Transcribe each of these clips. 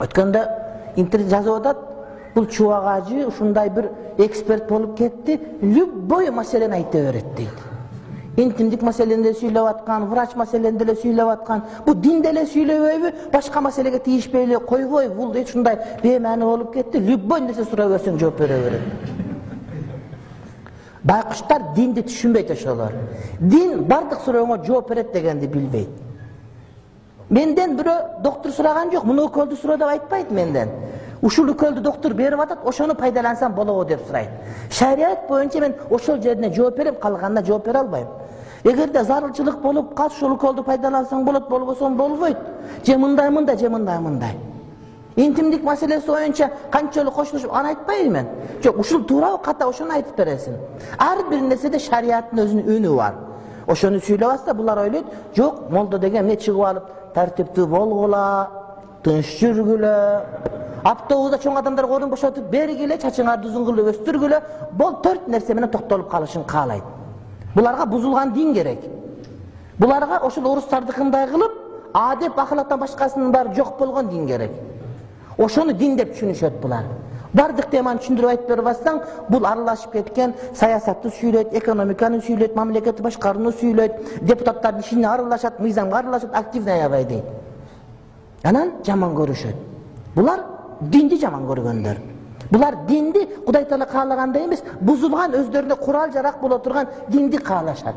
Өткөндө интернет жазып атат, бул чубак ажы ушундай бир эксперт болуп кетти, любой маселени айта берет дейт. Интимдик маселенде сүйлөп аткан, врач маселенде эле сүйлөп аткан, бу динде эле сүйлөбөйбү, башка маселеге тийишпей эле койбой, бул дейт ушундай беймани болуп кетти, любой нерсе сурап берсең жооп бере берет. Байкуштар динди түшүнбөйт ошолор. Дин бардык сурооңо жооп берет дегенди билбейт. Менден бирөө доктор сураган жок, муну уколду суроо деп айтпайт менден. Ушул уколду доктор берип атат, ошону пайдалансам болобу деп сурайт. Шарият боюнча мен ошол жерине жооп берем, калганына жооп бере албайм. Эгерде зарылчылык болуп калса, ошол уколду пайдалансаң болот, болбосо болбойт. Же мындай, же мындай. Интимдик маселеси боюнча канчалык кошулушуп, аны айтпайм мен. Жок, ушул туурабы, ката ошону айтып бересиң. Ар бир нерседе шариаттын өзүнүн үнү бар. Ошону сүйлөп атса, булар ойлойт, жок, молдо деген эмне чыгып алып, тартиптүү болгула, тынч жүргүлө, автобуста чоң адамдарга орун бошотуп бергиле, чачыңарды узун кылып өстүргүлө, бул 4 нерсе менен токтолуп калышын каалайт. Буларга бузулган дин керек. Буларга ошол орустардыкындай кылып, адеп ахлактан башкасынын баары жок болгон дин керек. Ошону дин деп түшүнүшөт булар. Бардык теманы түшүндүрүп айтып берип атсаң, бул аралашып кеткен саясатты сүйлөйт, экономиканы сүйлөйт, мамлекетти башкарууну сүйлөйт, депутаттардын ишине аралашат, мыйзамга аралашат, активный аябай дейт. Анан жаман көрүшөт. Булар динди жаман көргөндөр. Булар динди Кудай Таала каалагандай эмес, бузулган өздөрүнө курал жарак боло турган динди каалашат.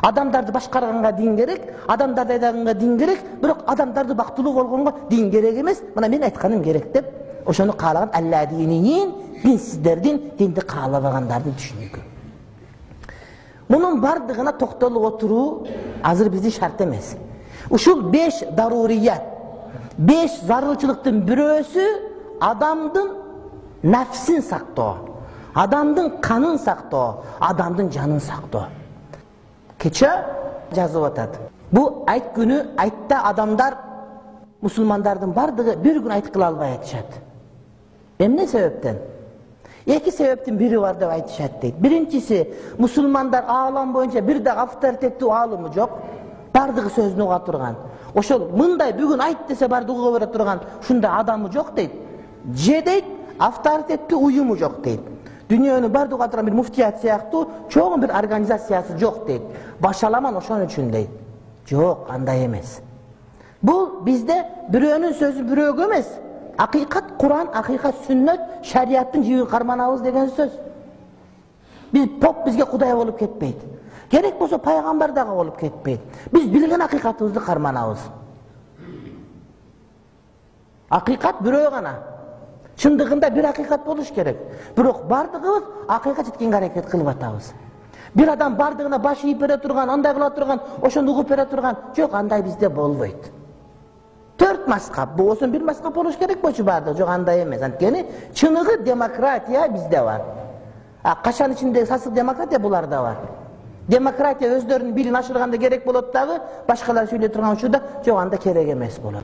Адамдарды башкарганга дин керек, адамдарды айдаганга дин керек, бирок адамдарды бактылуу болгонго дин керек эмес. Мына мен айтканым керек деп ошону каалаган алладинин, дин сиздердин динди каалабагандардын түшүнүгү. Мунун бардыгына токтолуп отуруу азыр биздин шарт эмес. Ушул 5 дарурият, 5 зарылчылыктын бирөөсү адамдын нафсин сактоо, адамдын канын сактоо, адамдын жанын сактоо. Кече жазып атат. Бу айт күнү айтта адамдар мусулмандардын бардыгы бир күн айт кыла албай атышат. Эмне себептен? 2 себептин бири бар деп айтышат дейт. Биринчиси, мусулмандар аалам боюнча бир да авторитеттүү аалымы жок. Бардыгы сөзүн уга турган. Ошол мындай бүгүн айт десе бардыгы уга бере турган ушундай адамы жок дейт. Же дейт, авторитеттүү уюму жок дейт. Дүйнөнүн бардыгы уга турган бир муфтият сыяктуу чоң бир организациясы жок дейт. Башаламан ошон үчүн дейт. Жок, андай эмес. Бул бизде бирөөнүн сөзү бирөөгө эмес. Акыйкат Кур'ан, акыйкат сүннөт, шариаттын жибин карманабыз деген сөз. Биз поп бизге кудай болуп кетпейт. Керек болсо пайгамбар дагы болуп кетпейт. Биз билген акыйкатыбызды карманабыз. Акыйкат бирөө гана. Чындыгында бир акыйкат болуш керек. Бирок бардыгыбыз акыйкат жеткенге аракет кылып атабыз. Бир адам бардыгына баш ийип бере турган, андай кыла турган, ошону угуп бере турган, жок, андай бизде болбойт. 4 маскап, болсун бир маскап болуш керек болчу бардыгы, жок, андай эмес. Анткени чыныгы демократия бизде бар. Качан ичинде сасык демократия буларда бар. Демократия өздөрүнүн билин ашырганда керек болот дагы, башкалар сүйлөй турган учурда жок, анда керек эмес болот.